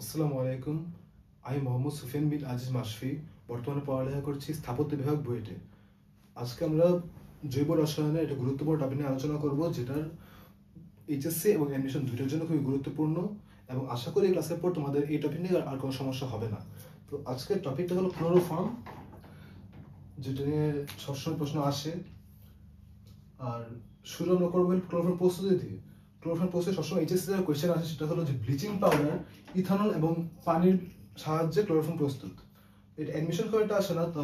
আসসালামু আলাইকুম। আমি মোহাম্মদ সুফিয়ান বিন আজিজ মাশফি। বর্তমানে পড়ালেখা করছি স্থাপত্য বিভাগ বুয়েটে। আজকে আমরা জৈব রসায়নের একটা গুরুত্বপূর্ণ টপিক নিয়ে আলোচনা করব, যেটার এইচএসসি এবং অ্যাডমিশন দুইটার জন্য খুবই গুরুত্বপূর্ণ, এবং আশা করি এই ক্লাসের পর তোমাদের এই টপিক নিয়ে আর কোনো সমস্যা হবে না। তো আজকের টপিকটা হলো ক্লোরোফর্ম, যেটা নিয়ে সবসময় প্রশ্ন আসে। আর শুরু আমরা করবো ক্লোরোফর্ম প্রস্তুতি দিয়ে। ক্লোরোফর্ম প্রস্তুতি সবসময় এইচএসসি থেকে কোয়েশ্চেন আসে, সেটা হলো যে ব্লিচিং পাউডার, ইথানল এবং পানির সাহায্যে ক্লোরোফর্ম প্রস্তুত। এটা অ্যাডমিশন করে এটা আসে না, তো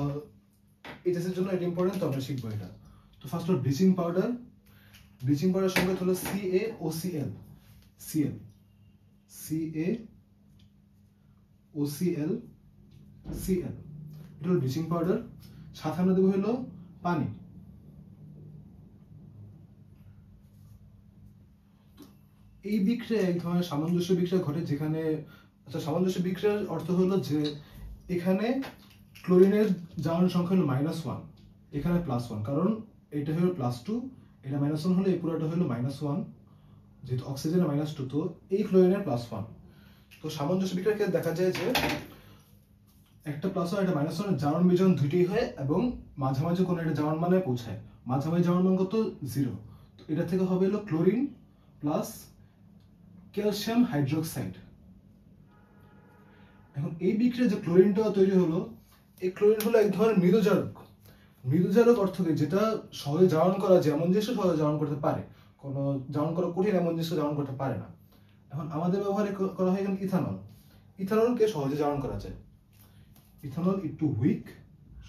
এইচএসসি এর জন্য এটা ইম্পর্টেন্ট, তো আমরা শিখবো এটা। তো ফার্স্ট হলো ব্লিচিং পাউডার। ব্লিচিং পাউডার সংকেত হলো CaOCl, Cl, CaOCl, Cl। এটা হলো ব্লিচিং পাউডার। সাথে আমরা দেবো হলো পানি। এই বিক্রিয়া এক ধরনের সামঞ্জস্য বিক্রিয়া ঘটে, যেখানে সামঞ্জস্য বিক্রিয়ার অর্থ হলো যে এখানে ক্লোরিনের জারণ সংখ্যা হলো -1, এখানে +1, কারণ এটা হলো +2, এটা -1 হলে এই পুরোটা হলো -1, যেহেতু অক্সিজেনের -2, তো এই ক্লোরিনের +1। তো সামঞ্জস্য বিক্রিয়ার ক্ষেত্রে দেখা যায় যে একটা +1 একটা -1 এর জারণ বিজারণ দুইটাই হয়, এবং মাঝামাঝি কোনো একটা জারণ মানে পৌঁছায়। মাঝামাঝি জারণ মান কত? 0। তো এটা থেকে হবে হলো ক্লোরিন প্লাস ক্যালসিয়াম হাইড্রোক্সাইড। এখন এই বিক্রিয়া যে ক্লোরিনটা তৈরি হলো, এই ক্লোরিন হলো এক ধরনের মৃদুজারক। মৃদুজারক অর্থ কি? যেটা সহজে জারণ করা যায় এমন জিনিস সহজে জারণ করতে পারে, কোনো জারণ করা কঠিন এমন জিনিস জারণ করতে পারে না। এখন আমাদের ব্যবহারে করা হয় এখানে ইথানল। ইথানলকে সহজে জারণ করা যায়। ইথানল একটু উইক,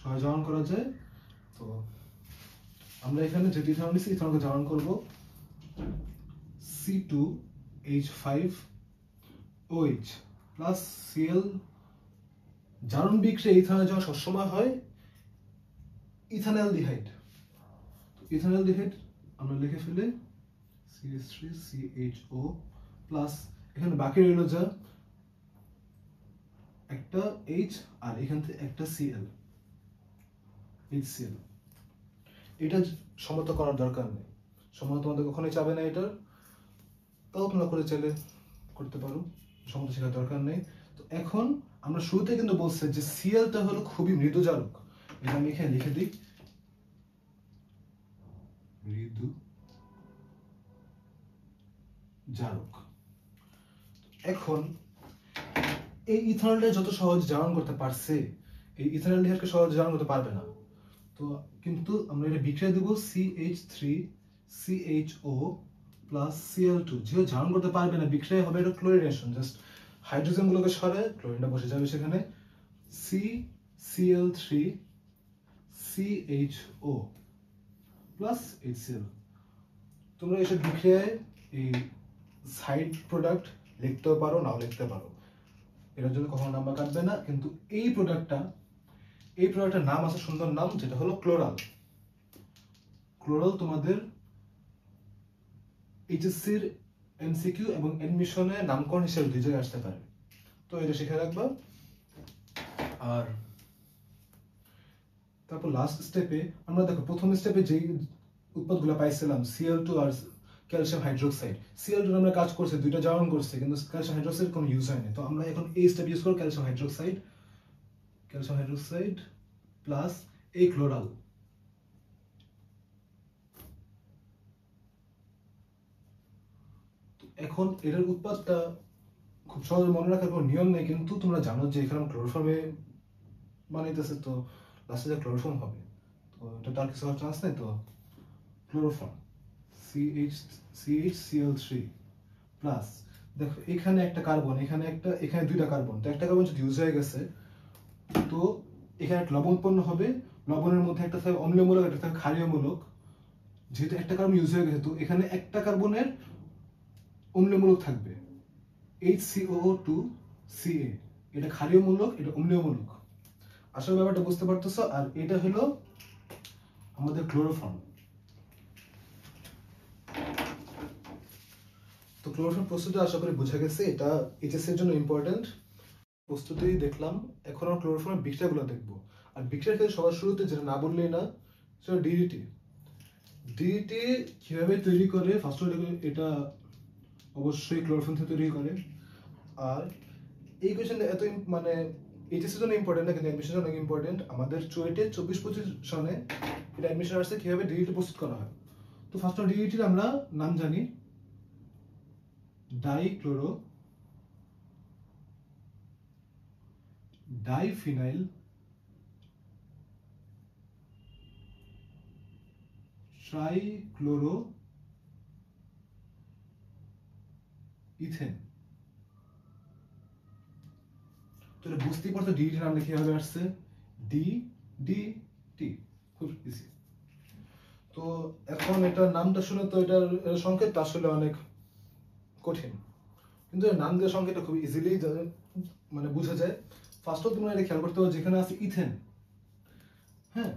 সহজে জারণ করা যায়। তো আমরা এখানে যেটি ইথানল নিচ্ছি, ইথানলকে জারণ করব C2H5OH প্লাস Cl। জারণ বিক্রিয়া ইথানল যখন সবসময় হয় ইথানলডিহাইড। ইথানলডিহাইড আমরা লিখে ফেলে CH3CHO প্লাস, এখানে বাকি রইল যা একটা H আর এখান থেকে একটা Cl, HCl। এটা সমতা করার দরকার নেই, সমতা তোমাদের কখনোই চাবে না এটা, তাও তোমরা করে চাইলে করতে পারো, সমতা শেখার দরকার নেই। তো এখন আমরা শুরুতে কিন্তু বলছি যে Clটা হলো খুবই মৃদুজারক। এটা আমি এখানে লিখে দিই, মৃদুজারক। এখন এই ইথানলটা যত সহজে জারণ করতে পারছে, এই ইথানলডিহাইডকে সহজে জারণ করতে পারবে না। তো কিন্তু আমরা এটা বিক্রিয়া দেব CH3CHO প্লাস Cl2। যেহেতু জারণ করতে পারবে না, বিক্রিয়া হবে এটা ক্লোরিনেশন, জাস্ট হাইড্রোজেন গুলোকে সরে ক্লোরিনটা বসে যাবে সেখানে, CCl3CHO প্লাস HCl। তোমরা এসব বিক্রিয়ায় এই সাইড প্রোডাক্ট লিখতেও পারো, নাও লিখতে পারো, এটার জন্য কখনো নাম্বার কাটবে না। কিন্তু এই প্রোডাক্টের নাম আছে, সুন্দর নাম, যেটা হলো ক্লোরাল। ক্লোরাল তোমাদের এইচএসসির এমসিকিউ এবং অ্যাডমিশনে নামকরণ হিসেবে দুই জায়গায় আসতে পারে, তো এটা শিখে রাখবা। আর তারপর লাস্ট স্টেপে আমরা দেখো, প্রথম স্টেপে যে উৎপাদগুলো পাইছিলাম Cl2 আর ক্যালসিয়াম হাইড্রোক্সাইড, Cl2 আমরা কাজ করছে, দুইটা জারণ করছে, কিন্তু ক্যালসিয়াম হাইড্রোক্সাইড কোনো ইউজ হয়নি। তো আমরা এখন এই স্টেপ ইউজ করব ক্যালসিয়াম হাইড্রোক্সাইড প্লাস এই ক্লোরাল। এখন এটার উৎপাদটা খুব সহজে মনে রাখার কোনো নিয়ম নেই, কিন্তু তোমরা জানো যে এখানে ক্লোরোফর্মে বানাইতেছে, তো লাস্টে যে ক্লোরোফর্ম হবে, তো এটা তার কিছু হওয়ার চান্স নেই। তো ক্লোরোফর্ম CHCl3 প্লাস, দেখো এখানে একটা কার্বন, এখানে দুইটা কার্বন, তো একটা কার্বন যদি ইউজ হয়ে গেছে, তো এখানে একটা লবণ উৎপন্ন হবে। লবণের মধ্যে একটা থাকে অম্লীয় মূলক, একটা থাকে ক্ষারীয় মূলক। যেহেতু একটা কার্বন ইউজ হয়ে গেছে, তো এখানে একটা কার্বনের অম্লীয় মূলক থাকবে, HCOO2Ca। এটা ক্ষারীয় মূলক, এটা অম্লীয় মূলক। আসলে ব্যাপারটা বুঝতে পারতেছো? আর এটা হলো আমাদের ক্লোরোফর্ম। তো ক্লোরোফর্ম প্রস্তুতি আশা করি বোঝা গেছে, এটা এইচএসসি এর জন্য ইম্পর্টেন্ট। প্রস্তুতি দেখলাম, এখন আমরা ক্লোরোফর্মের বিক্রিয়াগুলো দেখবো। আর বিক্রিয়ার ক্ষেত্রে সবার শুরুতে যেটা না বললেই না, সেটা ডিডিটি। ডিডিটি কিভাবে তৈরি করে? ফার্স্ট অফ অল এটা অবশ্যই ক্লোরোফর্ম থেকে তৈরি করে। আর এই কোয়েশ্চেনটা এত মানে এইচএসের জন্য ইম্পর্টেন্ট না, কিন্তু অ্যাডমিশনের জন্য ইম্পর্টেন্ট। আমাদের চুয়েটে 24-25 সনে এটা অ্যাডমিশন আসছে কিভাবে ডিইটি প্রস্তুত করা হয়। তো ফার্স্ট অফ ডিইটির আমরা নাম জানি ডাইক্লোরো ডাইফিনাইল ট্রাইক্লোরো ইথেন। তো এটা বুঝতেই পারছো ডিইটির নাম কিভাবে আসছে, ডি ডি টি, খুব ইজি। তো এখন এটার নামটা শুনে তো এটার সংকেতটা আসলে অনেক কঠিন, কিন্তু এর নাম দেওয়ার সংকেতটা খুব ইজিলি মানে বোঝা যায়। ফার্স্ট অফ তোমরা এটা খেয়াল করতে হবে, যেখানে আছে ইথেন, হ্যাঁ,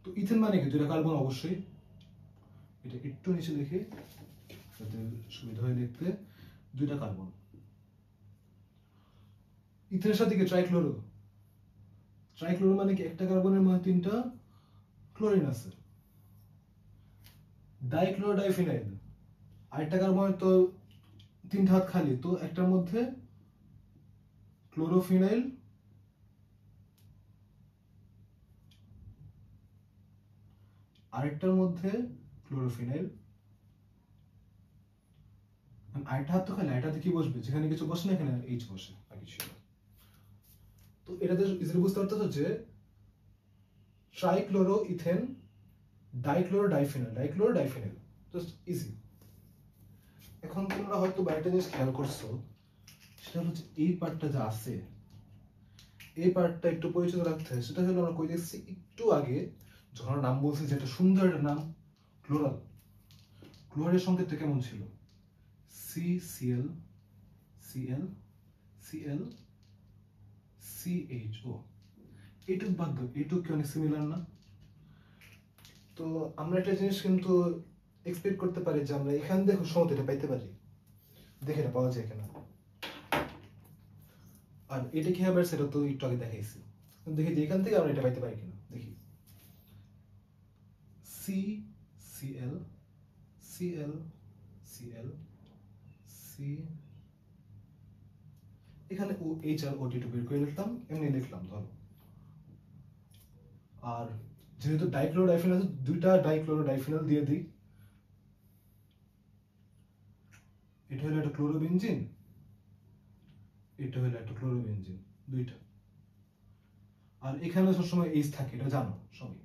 তো ইথেন মানে কি, দুইটা কার্বন অবশ্যই। এটা একটু নিচে দেখি যাতে সুবিধা হয় দেখতে, দুইটা কার্বন। ইথেনের সাথে কি ট্রাইক্লোরো, ট্রাইক্লোরো মানে কি একটা কার্বনের মধ্যে 3টা ক্লোরিন আছে। ডাইক্লোরো ডাইফিনাইল, আরেকটা কার্বনের তো 3টা হাত খালি, তো একটার মধ্যে ক্লোরোফিনাইল আরেকটার মধ্যে ক্লোরোফিনাইল, আরেকটা হাত তো খালি, আরেকটাতে কি বসবে, যেখানে কিছু বসে না এখানে এইচ বসে আর কিছু না। তো এটাতে ইজিলি বুঝতে পারতেছো যে trichloro ethane dichloro diphenyl, dichloro diphenyl, just easy. এখন তোমরা হয়তো বাইরেটা জিনিস খেয়াল করছো, সেটা হচ্ছে এই পার্টটা যা আছে, এই পার্টটা একটু পরিচিত রাখতে হয়। সেটা হলো আমরা কই দেখছি একটু আগে যখন নাম বলছি, যে একটা সুন্দর একটা নাম ক্লোরাল। ক্লোরালের সংকেতটা কেমন ছিল, CCl Cl Cl CHO। এইটুক বাদ দাও, এইটুক কি অনেক সিমিলার না? তো আমরা একটা জিনিস কিন্তু এক্সপেক্ট করতে পারি যে আমরা এখান থেকে সম্ভবত এটা পাইতে পারি, দেখে এটা পাওয়া যায় কিনা। আর এটা কি হবে সেটা তো একটু আগে দেখাইছি, দেখি যে এখান থেকে আমরা এটা পাইতে পারি কিনা। দেখি CCl Cl Cl C, এখানে OH আর OT2 বের করে লিখলাম, এমনি লিখলাম ধরো। আর যেহেতু ডাইক্লোরো ডাইফিনাইল, দুইটা ডাইক্লোরো ডাইফিনাইল দিয়ে দিই। এটা হলো একটা ক্লোরোবেনজিন, এটা হলো একটা ক্লোরোবেনজিন, দুইটা। আর এখানে সবসময় H থাকে, এটা জানো সবই,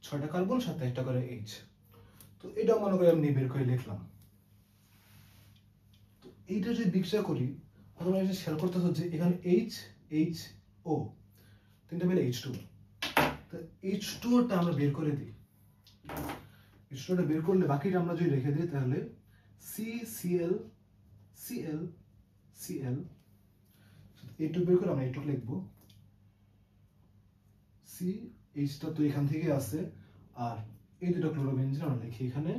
6টা কার্বন সাথে একটা করে H। তো এটা মনে করে আমি বের করে লিখলাম। তো এইটা যদি বিক্রিয়া করি, তোমরা এটা খেয়াল করতেছো যে এখানে H H O 3টা মিলে H2। তো H2টা আমরা বের করে দিই, H2টা বের করলে বাকিটা আমরা যদি রেখে দিই তাহলে CCl Cl Cl, এইটুকু বের করে আমরা এইটুকু লিখবো। C, Hটা তো এখান থেকে আসে, আর এই দুটো ক্লোরোবেনজিন আমরা লিখি এখানে।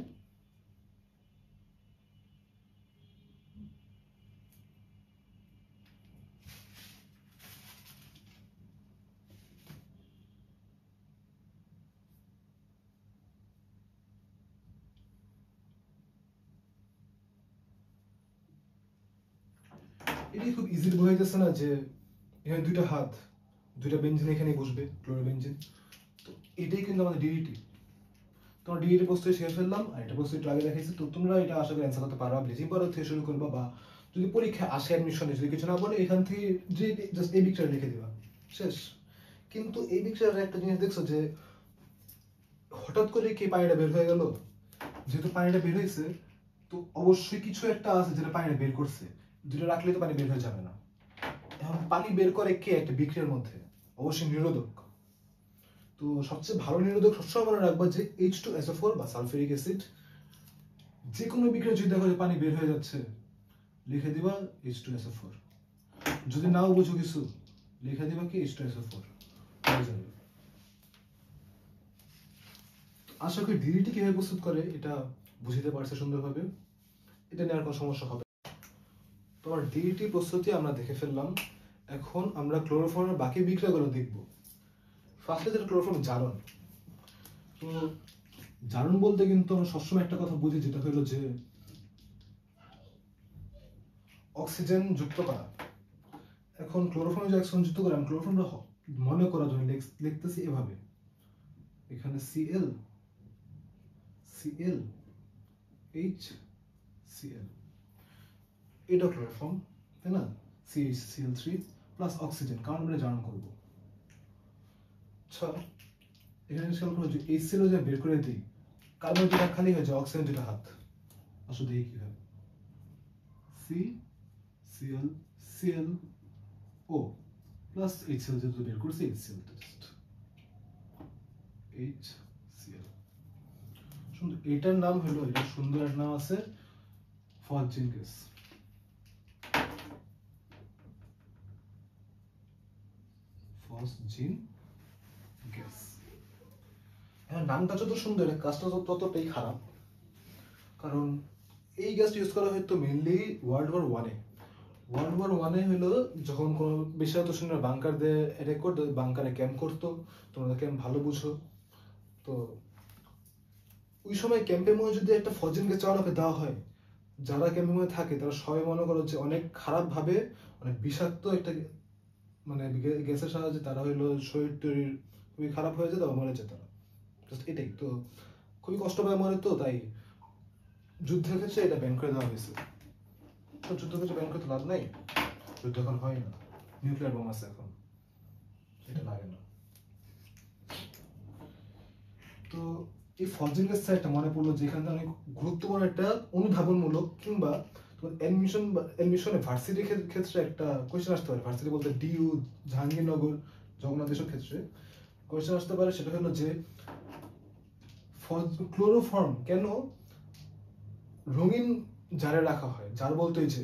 এটাই খুব ইজিলি বোঝা যাচ্ছে না যে এখানে দুইটা হাত, দুইটা বেনজিন এখানে বসবে, ক্লোরোবেনজিন। তো এটাই কিন্তু আমাদের ডিইটি। তোমরা ডিইটি প্রস্তুতি শেষ ফেললাম, আর এটা প্রস্তুতি একটু আগে দেখাইছি। তো তোমরা এটা আশা করি অ্যান্সার করতে পারবা, ব্লিচিং পাউডার থেকে শুরু করবা, বা যদি পরীক্ষা আসে অ্যাডমিশনে যদি কিছু না বলে এখান থেকে যে জাস্ট এই পিকচার লিখে দিবা, শেষ। কিন্তু এই পিকচারে একটা জিনিস দেখছো যে হঠাৎ করে কি পানিটা বের হয়ে গেল। যেহেতু পানিটা বের হয়েছে, তো অবশ্যই কিছু একটা আছে যেটা পানিটা বের করছে, যেটা রাখলে তো পানি বের হয়ে যাবে না। এখন পানি বের করে কে, একটা বিক্রিয়ার মধ্যে, অবশ্যই নিরোধক। তো সবচেয়ে ভালো নিরোধক সবসময় মনে রাখবা যে H2SO4 বা সালফিউরিক অ্যাসিড। যে কোনো বিক্রিয়া যদি দেখো যে পানি বের হয়ে যাচ্ছে, লিখে দিবা H2SO4। যদি নাও বুঝো কিছু, লিখে দিবা কি H2SO4, হয়ে যাবে। আশা করি ডিইটি কিভাবে প্রস্তুত করে এটা বুঝতে পারছে সুন্দরভাবে, এটা নিয়ে আর কোনো সমস্যা হবে। তোমার ডিইটি প্রস্তুতি আমরা দেখে ফেললাম। এখন আমরা ক্লোরোফর্মের বাকি বিক্রিয়াগুলো দেখব। ফার্স্টে যেটা ক্লোরোফর্ম জারণ। তো জারণ বলতে কিন্তু আমরা সবসময় একটা কথা বুঝি, যেটা হলো যে অক্সিজেন যুক্ত করা। এখন ক্লোরোফর্মে যে অক্সিজেন যুক্ত করলাম, ক্লোরোফর্মটা মনে করার জন্য লিখতেছি এভাবে, এখানে Cl Cl HCl, এটা ক্লোরোফর্ম, তাই না? CH Cl3 প্লাস অক্সিজেন, কারণ আমরা জারণ করব। আচ্ছা, এখানে খেয়াল করো যে HCl যে বের করে দিই, কার্বন যেটা খালি হয়ে যায়, অক্সিজেন যেটা হাত, আসলে দেখি কি হবে, CCl ClO প্লাস HCl যেটা বের করছি, HCl টেস্ট HCl। সুন্দর, এটার নাম হলো, এটা সুন্দর একটা নাম আছে, ফসজিন গ্যাস। ফসজিন গ্যাস, নামটা যত সুন্দর, কাজটা ততটাই খারাপ, কারণ এই গ্যাসটা ইউজ করা হয়তো মেইনলি ওয়ার্ল্ড ওয়ার 1-এ হলো যখন কোনো বিষাক্ত সৈন্যরা বাংকার দিয়ে অ্যাটাক করতো, বাংকারে ক্যাম্প করতো, তোমরা ক্যাম্প ভালো বুঝো। তো ওই সময় ক্যাম্পের মধ্যে যদি একটা ফসজিন গ্যাস চালানোকে দেওয়া হয়, যারা ক্যাম্পের মধ্যে থাকে তারা সবাই মনে করো যে অনেক খারাপ ভাবে, অনেক বিষাক্ত একটা মানে গ্যাসের সাহায্যে তারা হইলো শরীর তৈরির খুবই খারাপ হয়ে যায়, তারপর মরে যায় তারা। এটাই তো, খুবই কষ্ট পায় মরে, তো তাই যুদ্ধের ক্ষেত্রে এটা ব্যান করে দেওয়া হয়েছে। তো যুদ্ধের ক্ষেত্রে ব্যান করতে লাভ নাই, যুদ্ধ এখন হয় না, নিউক্লিয়ার বোম আছে এখন, এটা লাগে না। তো এই ফসজিন গ্যাস একটা মনে পড়লো যে এখানে অনেক গুরুত্বপূর্ণ একটা অনুধাবনমূলক কিংবা এডমিশনে ভার্সিটির ক্ষেত্রে একটা কোয়েশ্চেন আসতে পারে, ভার্সিটি বলতে ডিইউ, জাহাঙ্গীরনগর, জগন্নাথ এসব ক্ষেত্রে কোয়েশ্চেন আসতে পারে, সেটা হলো যে ক্লোরোফর্ম কেন রঙিন জারে রাখা হয়? জার বলতে যে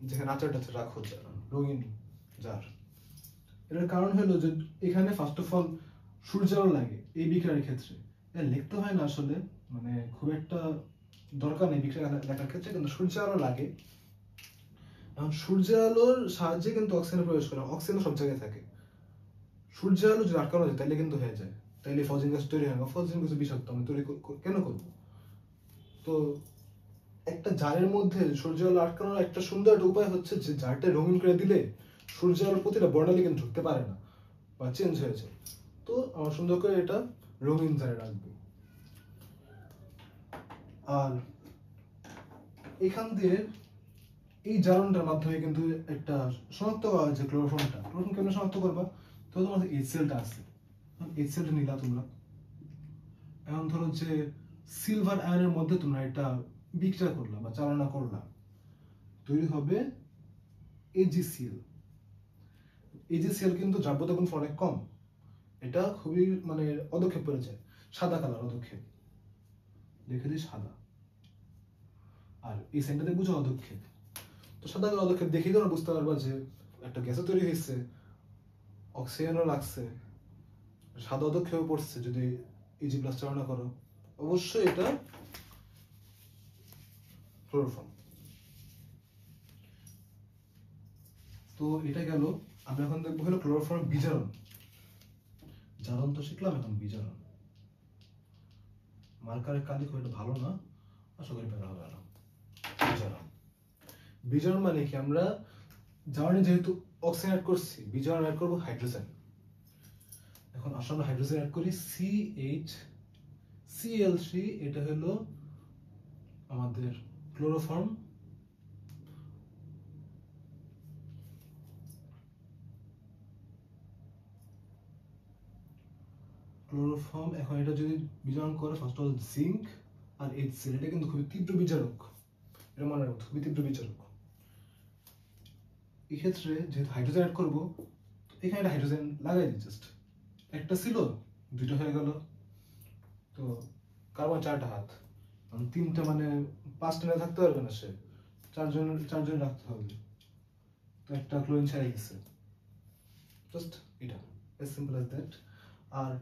যেখানে আচারটা রাখো, রঙিন জার। এটার কারণ হলো যে এখানে ফার্স্ট অফ অল সূর্যালো লাগে এই বিক্রিয়ার ক্ষেত্রে, লিখতে হয় না আসলে, মানে খুব একটা দরকার নেই বিক্রিয়া লেখার ক্ষেত্রে, কিন্তু সূর্য আলো লাগে। এখন সূর্য আলোর সাহায্যে কিন্তু অক্সিজেন প্রবেশ করে, অক্সিজেন সব জায়গায় থাকে, সূর্য আলো যদি আটকানো যায় তাহলে কিন্তু হয়ে যায়, তাইলে ফসজিন গ্যাস তৈরি হয় না। ফসজিন গ্যাস বিষাক্ত, আমি তৈরি কেন করবো? তো একটা জারের মধ্যে সূর্য আলো আটকানোর একটা সুন্দর একটা উপায় হচ্ছে যে জারটা রঙিন করে দিলে সূর্য আলোর প্রতিটা বর্ণালী কিন্তু ঢুকতে পারে না বা চেঞ্জ হয়ে যায়। তো আমার সুন্দর করে এটা রঙিন জারে রাখবো। আর এখান দিয়ে এই জারণটার মাধ্যমে কিন্তু একটা শনাক্ত করা হয় যে ক্লোরোফর্মটা, ক্লোরোফর্ম কেমন শনাক্ত করবা? তো তোমার HClটা আছে, HClটা নিলা তোমরা, এখন ধরো যে সিলভার আয়নের মধ্যে তোমরা এটা বিক্রিয়া করলা বা চালনা করলা, তৈরি হবে AgCl। AgCl কিন্তু দ্রাব্যতা কিন্তু অনেক কম, এটা খুবই মানে অদক্ষেপ পড়ে যায়, সাদা কালার অদক্ষেপ, লিখে দিই সাদা, আর এই সেন্টারে বুঝো অদক্ষেপ। তো সাদা কালার অদক্ষেপ দেখেই তোমরা বুঝতে পারবা যে একটা গ্যাসও তৈরি হয়েছে, অক্সিজেনও লাগছে, সাদা অদক্ষেপে পড়ছে যদি Ag+ চালনা করো, অবশ্যই এটা ক্লোরোফর্ম। তো এটা গেল, আমরা এখন দেখবো হলো ক্লোরোফর্ম বিজারণ। জারণ তো শিখলাম, এখন বিজারণ। মার্কারের কালি খুব একটা ভালো না, আশা করি বের হবে না। বিজারণ, বিজারণ মানে কি? আমরা জারণে যেহেতু অক্সিজেন অ্যাড করছি, বিজারণ অ্যাড করবো হাইড্রোজেন। এখন আসলে আমরা হাইড্রোজেন অ্যাড করি CHCl3, এটা হলো আমাদের ক্লোরোফর্ম। ক্লোরোফর্ম এখন এটা যদি বিজারণ করে, ফার্স্ট অফ অল জিঙ্ক আর HCl, এটা কিন্তু খুবই তীব্র বিজারক, এটা মনে রাখবো, খুবই তীব্র বিজারক। এই ক্ষেত্রে যেহেতু হাইড্রোজেন অ্যাড করবো, এখানে একটা হাইড্রোজেন লাগাই দিই, জাস্ট একটা ছিল, দুইটা হয়ে গেল। তো কার্বন 4টা হাত, তিনটা মানে 5টা না থাকতে পারবে না, সে চারজন রাখতে হবে, তো একটা ক্লোরিন ছেড়ে গেছে, জাস্ট এটা, as simple as that। আর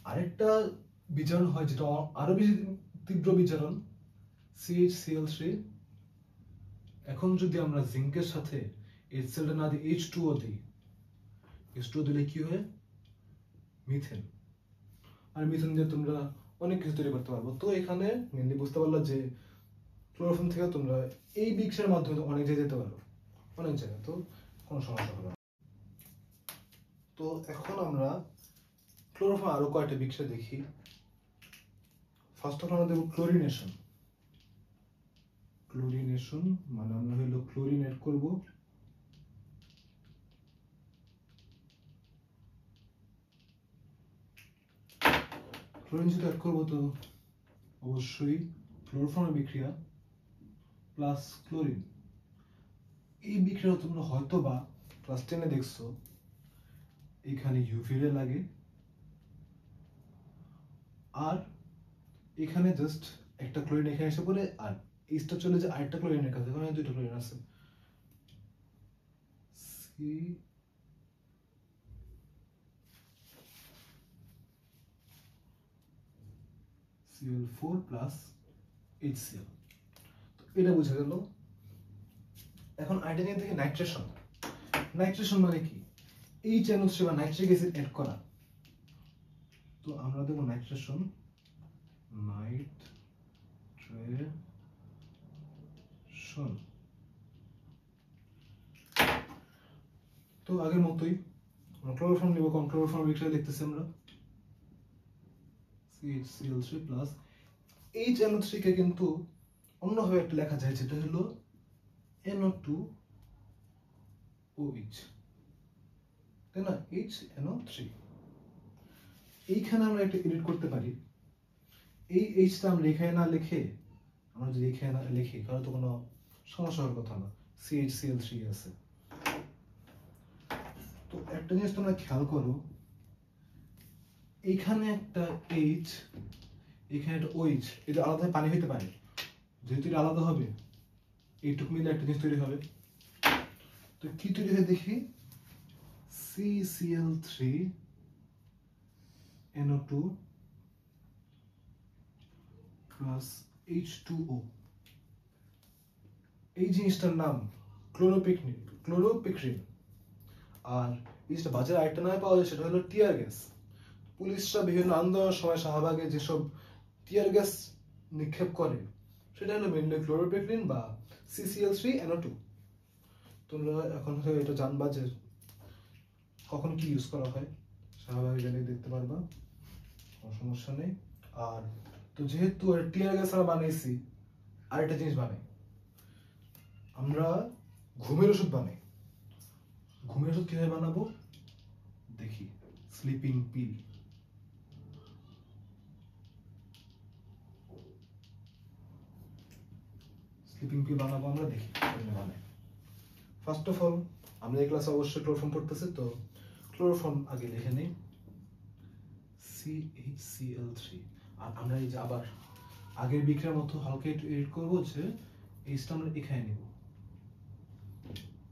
আরেকটা বিজারণ হয় যেটা আরো বেশি তীব্র বিজারণ, CHCl3। এখন যদি আমরা জিঙ্কের সাথে HClটা না দিই, H2O দিই, H2O দিলে কি হয়? মিথেন। আর মিথেন দিয়ে তোমরা অনেক কিছু তৈরি করতে পারবো। তো এখানে মেনলি বুঝতে পারলো যে ক্লোরোফর্ম থেকে তোমরা এই বিক্রিয়ার মাধ্যমে অনেক জায়গায় যেতে পারো, অনেক জায়গায়। তো কোনো সমস্যা হবে না। তো এখন আমরা ক্লোরোফর্ম আরো কয়েকটা বিক্রিয়া দেখি। ফার্স্ট অফ আমরা দেব ক্লোরিনেশন। ক্লোরিনেশন মানে আমরা হলো ক্লোরিন এড করব, ক্লোরিন যেটা অ্যাড করবো তো অবশ্যই ক্লোরোফর্মের বিক্রিয়া প্লাস ক্লোরিন। এই বিক্রিয়া তোমরা হয়তো বা ক্লাস 10-এ দেখছো, এখানে ইউভি রে লাগে আর এখানে জাস্ট একটা ক্লোরিন এখানে এসে পড়ে আর এইটা চলে যায় আরেকটা ক্লোরিনের কাছে। এখানে দুইটা ক্লোরিন আছে, Cl4 প্লাস HCl। এটা বুঝে গেল। এখন আরেকটা জিনিস দেখি নাইট্রেশন। নাইট্রেশন মানে কি? এই NO3 বা নাইট্রিক অ্যাসিড এড করা। তো আমরা দেব নাইট্রেশন, নাইট্রেশন। তো আগের মতোই আমরা ক্লোরোফর্ম নিব, কারণ ক্লোরোফর্ম বিক্রিয়া লিখতেছি আমরা CHCl3 প্লাস HNO3 কে কিন্তু অন্যভাবে একটা লেখা যায়, যেটা হলো NO2OH, তাই না? HNO3। এইখানে আমরা একটা এডিট করতে পারি। এই এইচটা আমরা এখানে না লিখে আমরা যদি এখানে না লিখি তাহলে তো কোনো সমস্যা হওয়ার কথা না, CHCl3 আছে। তো একটা জিনিস তোমরা খেয়াল করো, এইখানে একটা H, এখানে একটা OH, এটা আলাদা পানি হইতে পারে। যেহেতু এটা আলাদা হবে, এইটুকু মিলে একটা জিনিস তৈরি হবে। তো কি তৈরি হয় দেখি, CCl3NO2 প্লাস H2O। এই জিনিসটার নাম ক্লোরোপিক্রিন। আর এই যেটা বাজারে আরেকটা নামে পাওয়া যায় সেটা হলো টিয়ার গ্যাস। পুলিশরা বিভিন্ন আন্দোলনের সময় শাহবাগে যেসব টিয়ার গ্যাস নিক্ষেপ করে সেটা হলো মেনলি ক্লোরোপিক্রিন বা CCl3NO2। তোমরা এখন এটা জানবা যে কখন কি ইউজ করা হয়, শাহবাগে গেলে দেখতে পারবা, কোনো সমস্যা নেই। আর তো যেহেতু টিয়ার গ্যাস আমরা বানাইছি, আরেকটা জিনিস বানাই আমরা, ঘুমের ওষুধ বানাই। ঘুমের ওষুধ কিভাবে বানাবো দেখি, স্লিপিং পিল। স্লিপিং পিল বানাবো আমরা, দেখি কেমনে বানাই। ফার্স্ট অফ অল আমরা এই ক্লাসে অবশ্যই ক্লোরোফর্ম পড়তেছি, তো ক্লোরোফর্ম আগে লিখে নেই, CHCl3। আর আমরা এই যে আবার আগের বিক্রিয়ার মতো হালকা একটু এডিট করবো, যে এইটা আমরা এখানে নিব,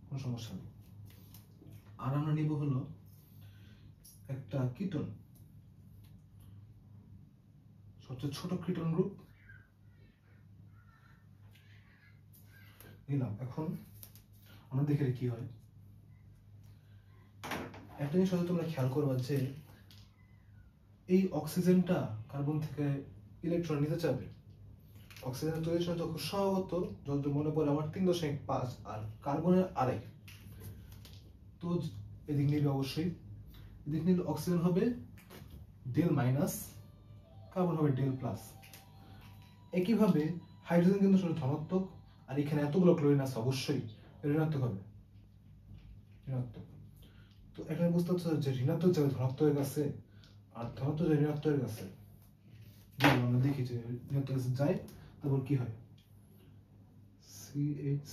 কোনো সমস্যা নেই। আর আমরা নিব হলো একটা কিটোন, সবচেয়ে ছোট কিটোন গ্রুপ নিলাম। এখন আমরা দেখে কি হয়। একটা জিনিস হয়তো তোমরা খেয়াল করবা যে এই অক্সিজেনটা কার্বন থেকে ইলেকট্রন নিতে চাবে। অক্সিজেন তৈরির সময় যখন সম্ভবত যত মনে পড়ে আমার 3.5 আর কার্বনের 2.5। তো এদিক নিলে অবশ্যই, এদিক নিলে অক্সিজেন হবে ডেল মাইনাস, কার্বন হবে ডেল প্লাস। একইভাবে হাইড্রোজেন কিন্তু শুধু ধনাত্মক, আর এখানে এতগুলো ক্লোরিন আছে, অবশ্যই ঋণাত্মক হবে, ঋণাত্মক। তো এখানে বুঝতে হচ্ছে যে ঋণাত্মক যাবে ধনাত্মকের কাছে আর ধনাত্মক যাবে ঋণাত্মকের কাছে। আমরা দেখি যে ঋণাত্মকের কাছে যায়, তারপর কি হয়, CH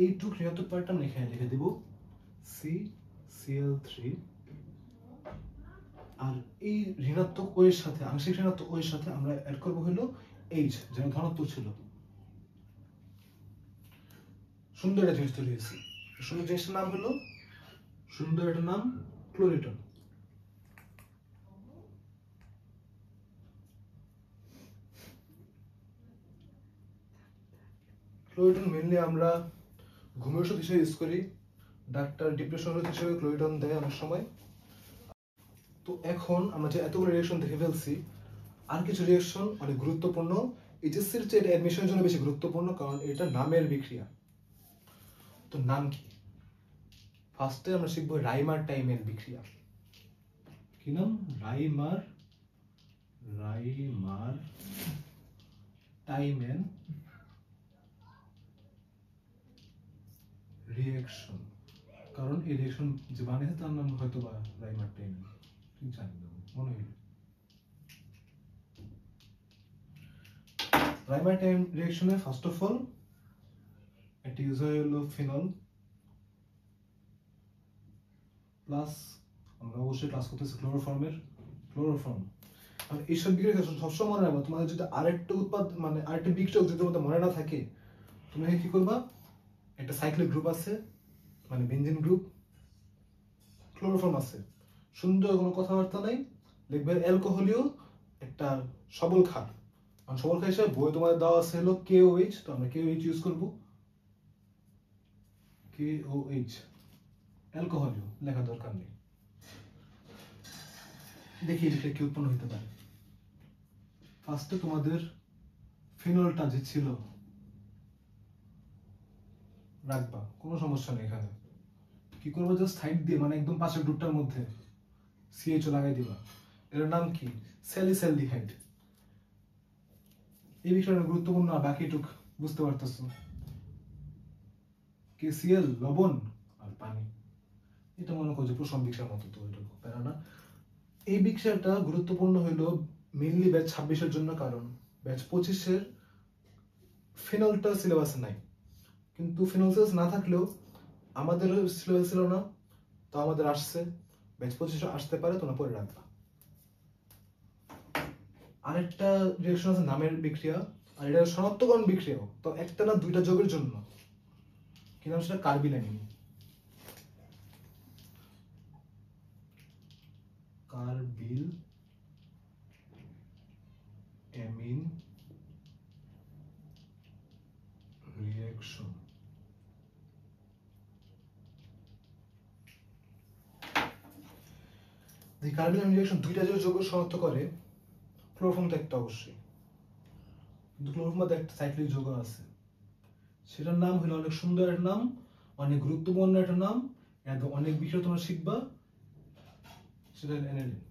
এইটুক ঋণাত্মক পার্টটা আমরা এখানে লিখে দেব CCl3, আর এই ঋণাত্মক ও এর সাথে, আংশিক ঋণাত্মক ও এর সাথে আমরা অ্যাড করব হলো H, যেটা ধনাত্মক ছিল। সুন্দর একটা জিনিস তৈরি হয়েছে। সুন্দর জিনিসটার নাম হলো, সুন্দর একটা নাম, ক্লোরিটন। ক্লোরিটন মেনলি আমরা ঘুমের ওষুধ হিসেবে ইউজ করি। ডাক্তার ডিপ্রেশন ওষুধ হিসেবে ক্লোরিটন দেয় অনেক সময়। তো এখন আমরা যে এতগুলো রিঅ্যাকশন দেখে ফেলছি, আর কিছু রিঅ্যাকশন অনেক গুরুত্বপূর্ণ এইচএসসির চেয়ে এটা অ্যাডমিশনের জন্য বেশি গুরুত্বপূর্ণ, কারণ এটা নামের বিক্রিয়া। তো নাম কি? ফার্স্টে আমরা শিখবো রাইমার টাইমের বিক্রিয়া। কি নাম? রাইমার টাইমের রিঅ্যাকশন। কারণ এই রিঅ্যাকশন যে বানিয়েছে তার নাম হয়তো বা রাইমার টাইমের, ঠিক জানি না, মনে হইল। রাইমার টাইম রিঅ্যাকশনে ফার্স্ট অফ অল একটা ইউজ হলো ফিনল প্লাস আমরা অবশ্যই ক্লাস করতেছি ক্লোরোফর্ম। আর এইসব বিক্রিয়া সবসময় মনে রাখবা, তোমাদের যদি আরেকটা মানে আরেকটা বিক্রিয়ক যদি তোমাদের মনে না থাকে, তুমি কি করবা, একটা সাইক্লিক গ্রুপ আছে মানে বেনজিন গ্রুপ, ক্লোরোফর্ম আছে, সুন্দর কোনো কথাবার্তা নাই, লিখবে অ্যালকোহলীয় একটা সবল ক্ষার। কারণ সবল ক্ষার হিসেবে বই তোমাদের দেওয়া আছে হলো KOH, তো আমরা KOH ইউজ করবো। KOH অ্যালকোহলীয় লেখা দরকার নেই, দেখি লিখলে কি উৎপন্ন হতে পারে। ফার্স্টে তোমাদের ফিনলটা যে ছিল রাখবা, কোনো সমস্যা নেই। এখানে কি করবো, জাস্ট সাইড দিয়ে মানে একদম পাশের গ্রুপটার মধ্যে CHO লাগাই দিবা। এর নাম কি? স্যালিসালডিহাইড। এই বিষয়টা গুরুত্বপূর্ণ, আর বাকিটুক বুঝতে পারতেছো। KCl লবণ আর পানি, এটা মনে করছে প্রশম বিক্রিয়ার মতো, তো এটুকু প্যারা না। এই বিক্রিয়াটা গুরুত্বপূর্ণ হইলো মেইনলি ব্যাচ 26-এর জন্য, কারণ ব্যাচ 25-এর ফিনলটা সিলেবাসে নাই। কিন্তু ফিনল সিলেবাস না থাকলেও আমাদেরও সিলেবাস ছিল না, তো আমাদের আসছে, ব্যাচ 25-এ আসতে পারে, তোমরা পরে রাখবা। আরেকটা রিঅ্যাকশন আছে নামের বিক্রিয়া, আর এটা শনাক্তকরণ বিক্রিয়াও, তো একটা না দুইটা যোগের জন্য। কি নাম সেটা? কার্বিলামিন। Carbylamine reaction. এই কার্বিলামিন রিঅ্যাকশন দুইটা যৌগ শনাক্ত করে, ক্লোরোফর্ম তো একটা অবশ্যই, কিন্তু ক্লোরোফর্ম মধ্যে একটা সাইক্লিক যৌগ আছে, সেটার নাম হলো, অনেক সুন্দর একটা নাম, অনেক গুরুত্বপূর্ণ একটা নাম, একদম অনেক বিষয় তোমরা শিখবা, সেটা অ্যানিলিন,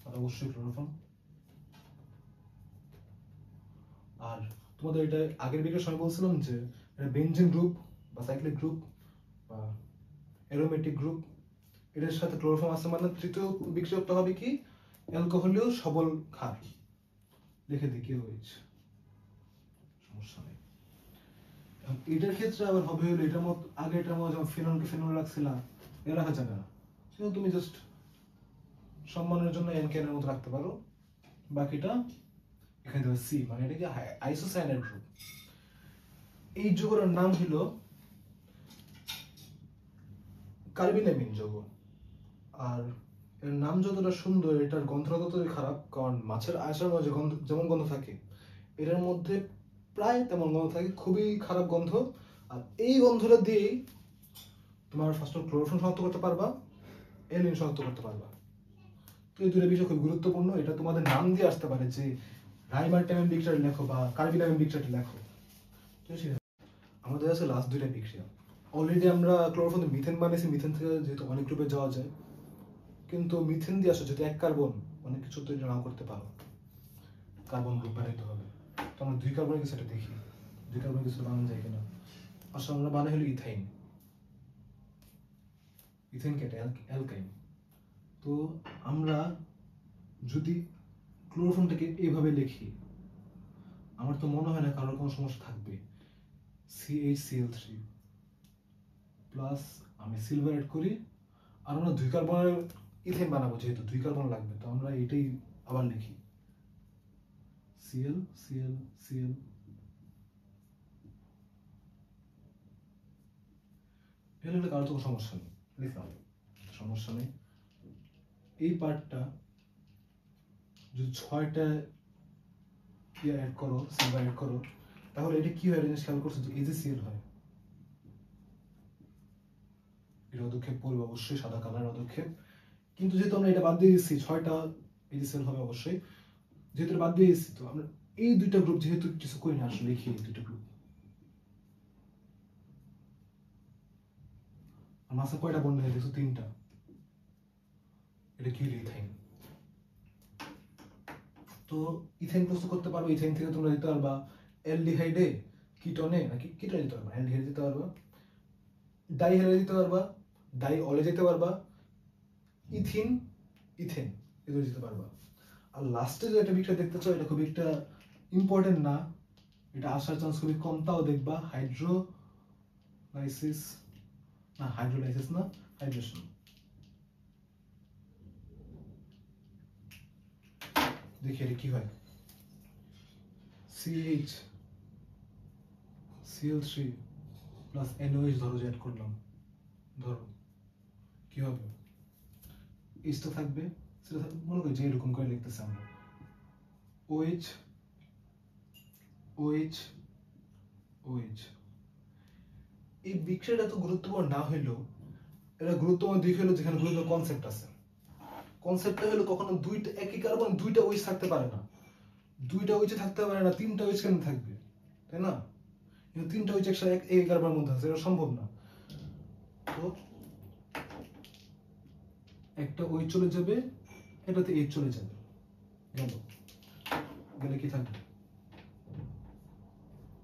আর অবশ্যই ক্লোরোফর্ম। আর তোমাদের এটা আগের ভিডিওর সময় বলছিলাম যে এটা বেনজিন গ্রুপ বা সাইক্লিক গ্রুপ বা অ্যারোমেটিক গ্রুপ, এটার সাথে ক্লোরোফর্ম আছে, মানে তৃতীয় বিক্রিয়কটা হবে কি? অ্যালকোহলীয় সবল ক্ষার। লিখে দিই KOH, সমস্যা নেই। এটার ক্ষেত্রে আবার হবে হলো এটার মত আগে এটার মতো যেমন ফিনলকে ফিনল রাখছিলাম, এ রাখা যাবে না, কিন্তু তুমি জাস্ট সম্মানের জন্য এনকেনের মতো রাখতে পারো। বাকিটা এখানে দেবে C, মানে এটা কি আইসোসায়ানাইড গ্রুপ। এই যৌগের নাম হলো কার্বিলামিন যৌগ। আর এর নাম যতটা সুন্দর, এটার গন্ধটা ততই খারাপ, কারণ মাছের আয়সার মধ্যে যেমন গন্ধ থাকে, এটার মধ্যে প্রায় তেমন গন্ধ থাকে, খুবই খারাপ গন্ধ। আর এই গন্ধটা দিয়েই তোমার ফার্স্ট ক্লোরোফর্ম শনাক্ত করতে পারবা, অ্যানিলিন শনাক্ত করতে পারবা। তো এই দুটো বিষয় খুব গুরুত্বপূর্ণ, এটা তোমাদের নাম দিয়ে আসতে পারে যে রাইমার টাইমের বিক্রিয়াটা লেখো বা কার্বিলামিন বিক্রিয়াটা লেখো। আমাদের আছে লাস্ট দুইটা বিক্রিয়া। অলরেডি আমরা ক্লোরোফর্ম মিথেন বানিয়েছি, মিথেন থেকে যেহেতু অনেক গ্রুপে যাওয়া যায়, কিন্তু মিথেন দিয়ে আসলে যেহেতু এক কার্বন, অনেক কিছু তৈরি নাও করতে পারো, কার্বন গ্রুপ বানাইতে হবে। তো আমরা 2 কার্বনের কিছু একটা দেখি, 2 কার্বনের কিছু বানানো যায় কিনা। আসলে আমরা বানাই হলো ইথাইন, ইথেন কেটে অ্যালকাইন। তো আমরা যদি ক্লোরোফর্মটাকে এইভাবে লিখি, আমার তো মনে হয় না কারোর কোনো সমস্যা থাকবে। CHCl3 প্লাস আমি সিলভার অ্যাড করি, আর আমরা 2 কার্বনের ইথেন বানাবো, যেহেতু 2 কার্বন লাগবে, তো আমরা এটাই আবার লিখি Cl এগুলো কারোর কোনো সমস্যা নেই, লিখলাম, সমস্যা নেই। এই পার্টটা যদি 6টা অ্যাড করো, সিলভার অ্যাড করো, তাহলে এটা কি হয় জিনিস খেয়াল করছো? যে AgCl হয়, এটা পদক্ষেপ পড়বে অবশ্যই, সাদা কালার পদক্ষেপ। কিন্তু যেহেতু আমরা এটা বাদ দিয়ে দিচ্ছি, 6টা AgCl হবে অবশ্যই, যেহেতু বাদ দিয়ে দিচ্ছি, তো আমরা এই দুইটা গ্রুপ যেহেতু কিছু করি না, আসলে লিখি এই দুইটা গ্রুপ। আর মাসে কয়টা বন্ধ হয়ে গেছে? 3টা। এটা কি ইথাইন। তো ইথাইন প্রস্তুত করতে পারবো। ইথাইন থেকে তোমরা দিতে পারবা অ্যালডিহাইডে, কিটনে, নাকি কিটনে দিতে পারবা, অ্যালডিহাইড দিতে পারবা, ডাইহাইডে দিতে পারবা, ডাইঅলে দিতে পারবা, ইথিন, ইথেন এগুলো দিতে পারবা। আর লাস্টে যে একটা বিক্রিয়া দেখতে চাও, এটা খুব একটা ইম্পর্টেন্ট না, এটা আসার চান্স খুবই কম, তাও দেখবা হাইড্রোলাইসিস, না হাইড্রোলাইসিস না, হাইড্রেশন। দেখি এটা কি হয়। CH Cl3 প্লাস NOH ধরো যে অ্যাড করলাম, ধরো কি হবে? এইচটা থাকবে, সেটা মনে করি যে এরকম করে লিখতেছি আমরা, OH OH OH। এই বিক্রিয়াটা তো গুরুত্বপূর্ণ না হইলেও এটা গুরুত্বপূর্ণ দিক হলো যেখানে গুরুত্বপূর্ণ কনসেপ্ট আছে। কনসেপ্টটা হলো কখনো দুইটা একই কার্বন দুইটা OH থাকতে পারে না, দুইটা OH থাকতে পারে না, 3টা OH কেন থাকবে, তাই না? কিন্তু 3টা OH একসাথে একই কার্বনের মধ্যে আছে, এটা সম্ভব না। তো একটা OH চলে যাবে, এটাতে H চলে যাবে, গেল, গেলে কি থাকবে?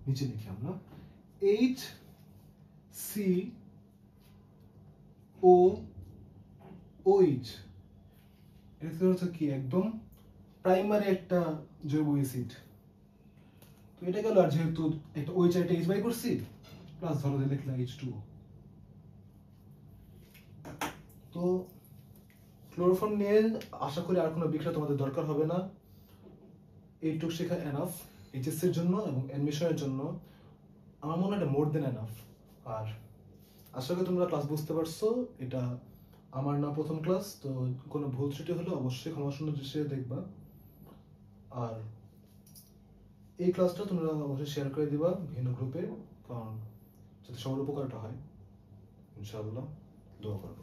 নিচে লিখি আমরা HCOOH। এটা হচ্ছে কি একদম প্রাইমারি একটা জৈব অ্যাসিড। তো এটা গেল, আর যেহেতু একটা OH আর একটা H বাই করছি, প্লাস ধরো যে লিখলাম H2O। তো ক্লোরোফর্ম নিয়ে আশা করি আর কোনো বিক্রিয়া তোমাদের দরকার হবে না, এইটুকু শেখা এনাফ এইচএসসি এর জন্য এবং অ্যাডমিশনের জন্য। আমার মনে হয় এটা মোর দেন এনাফ। আর আশা করি তোমরা ক্লাস বুঝতে পারছো। এটা আমার না প্রথম ক্লাস, তো কোনো ভুল ত্রুটি হলে অবশ্যই ক্ষমাসুন্দর দৃষ্টিতে দেখবা। আর এই ক্লাসটা তোমরা অবশ্যই শেয়ার করে দিবা ভিন্ন গ্রুপে, কারণ যাতে সবার উপকারটা হয়। ইনশাআল্লাহ দোয়া করবো।